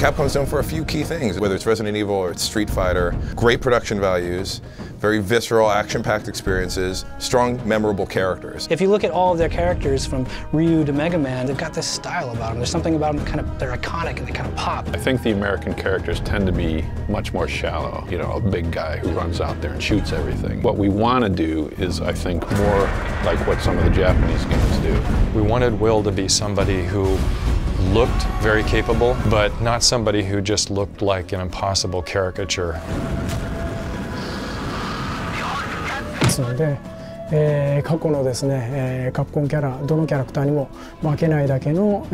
Capcom's known for a few key things, whether it's Resident Evil or it's Street Fighter. Great production values, very visceral, action-packed experiences, strong, memorable characters. If you look at all of their characters from Ryu to Mega Man, they've got this style about them. There's something about them they're iconic and they kind of pop. I think the American characters tend to be much more shallow. You know, a big guy who runs out there and shoots everything. What we want to do is, I think, more like what some of the Japanese games do. We wanted Will to be somebody who looked very capable, but not somebody who just looked like an impossible caricature. ですので、過去のですね、カプコンキャラ、どのキャラクターにも負けないだけの、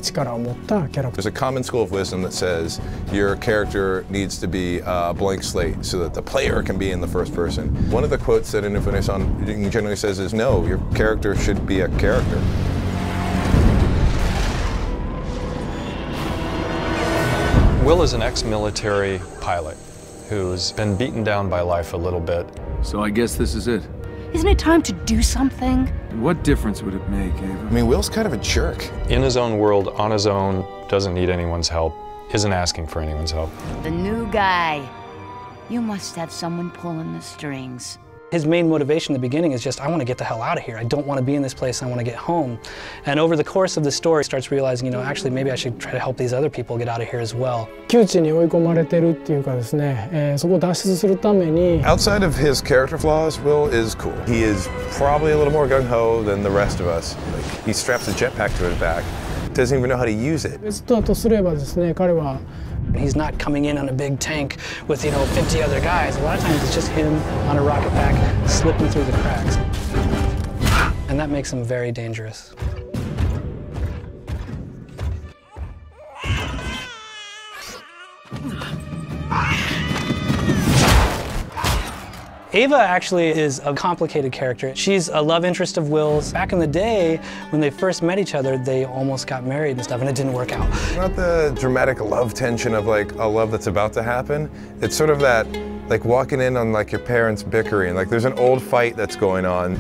力を持ったキャラクター。 There's a common school of wisdom that says your character needs to be a blank slate so that the player can be in the first person. One of the quotes that Inafune-san generally says is, no, your character should be a character. Will is an ex-military pilot who's been beaten down by life a little bit. So I guess this is it. Isn't it time to do something? What difference would it make, Ava? I mean, Will's kind of a jerk. In his own world, on his own, doesn't need anyone's help, isn't asking for anyone's help. The new guy. You must have someone pulling the strings. His main motivation in the beginning is just, I want to get the hell out of here. I don't want to be in this place. I want to get home. And over the course of the story, he starts realizing, you know, actually maybe I should try to help these other people get out of here as well. 窮地に追い込まれてるっていうかですね、そこを脱出するために。 Outside of his character flaws, Will is cool. He is probably a little more gung-ho than the rest of us. Like, he straps a jetpack to his back, doesn't even know how to use it. ベストだとすればですね、彼は He's not coming in on a big tank with, you know, 50 other guys. A lot of times it's just him on a rocket pack slipping through the cracks. And that makes him very dangerous. Ava actually is a complicated character. She's a love interest of Will's. Back in the day, when they first met each other, they almost got married and stuff, and it didn't work out. Not the dramatic love tension of like a love that's about to happen. It's sort of that, like walking in on like your parents bickering. Like there's an old fight that's going on.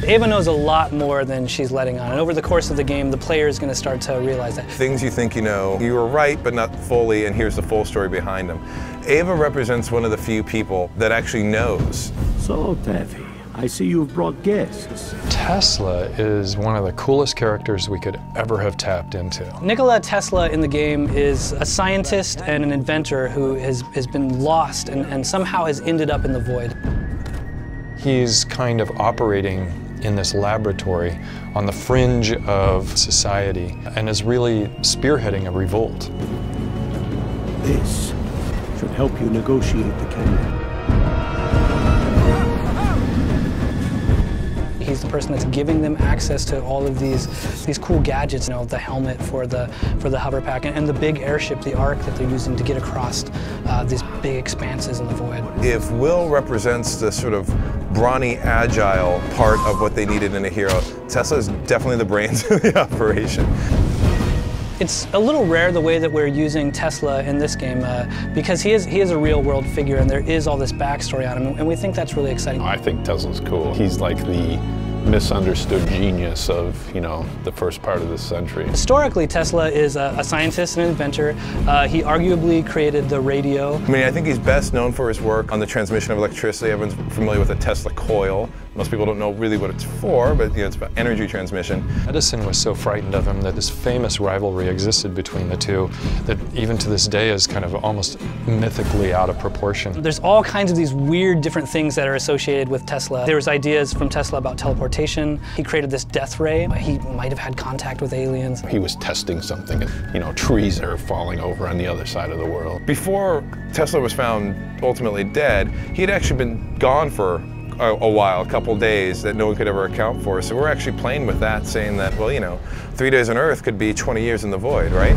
Ava knows a lot more than she's letting on, and over the course of the game, the player is going to start to realize that. Things you think you know, you were right, but not fully, and here's the full story behind them. Ava represents one of the few people that actually knows. So, Taffy, I see you've brought guests. Tesla is one of the coolest characters we could ever have tapped into. Nikola Tesla in the game is a scientist and an inventor who has been lost and somehow has ended up in the void. He's kind of operating in this laboratory on the fringe of society and is really spearheading a revolt. This should help you negotiate the kingdom. He's the person that's giving them access to all of these cool gadgets, you know, the helmet for the hover pack and the big airship, the Ark that they're using to get across these big expanses in the void. If Will represents the sort of brawny, agile part of what they needed in a hero, Tesla is definitely the brains of the operation. It's a little rare the way that we're using Tesla in this game because he is a real world figure and there is all this backstory on him, and we think that's really exciting. I think Tesla's cool. He's like the misunderstood genius of, you know, the first part of this century. Historically, Tesla is a scientist and an inventor. He arguably created the radio. I mean, I think he's best known for his work on the transmission of electricity. Everyone's familiar with the Tesla coil. Most people don't know really what it's for, but you know, it's about energy transmission. Edison was so frightened of him that this famous rivalry existed between the two that even to this day is kind of almost mythically out of proportion. There's all kinds of these weird different things that are associated with Tesla. There's ideas from Tesla about teleportation. He created this death ray. He might have had contact with aliens. He was testing something, and, you know, trees are falling over on the other side of the world. Before Tesla was found ultimately dead, he had actually been gone for a while, a couple days that no one could ever account for. So we're actually playing with that, saying that, well, you know, 3 days on Earth could be 20 years in the void, right?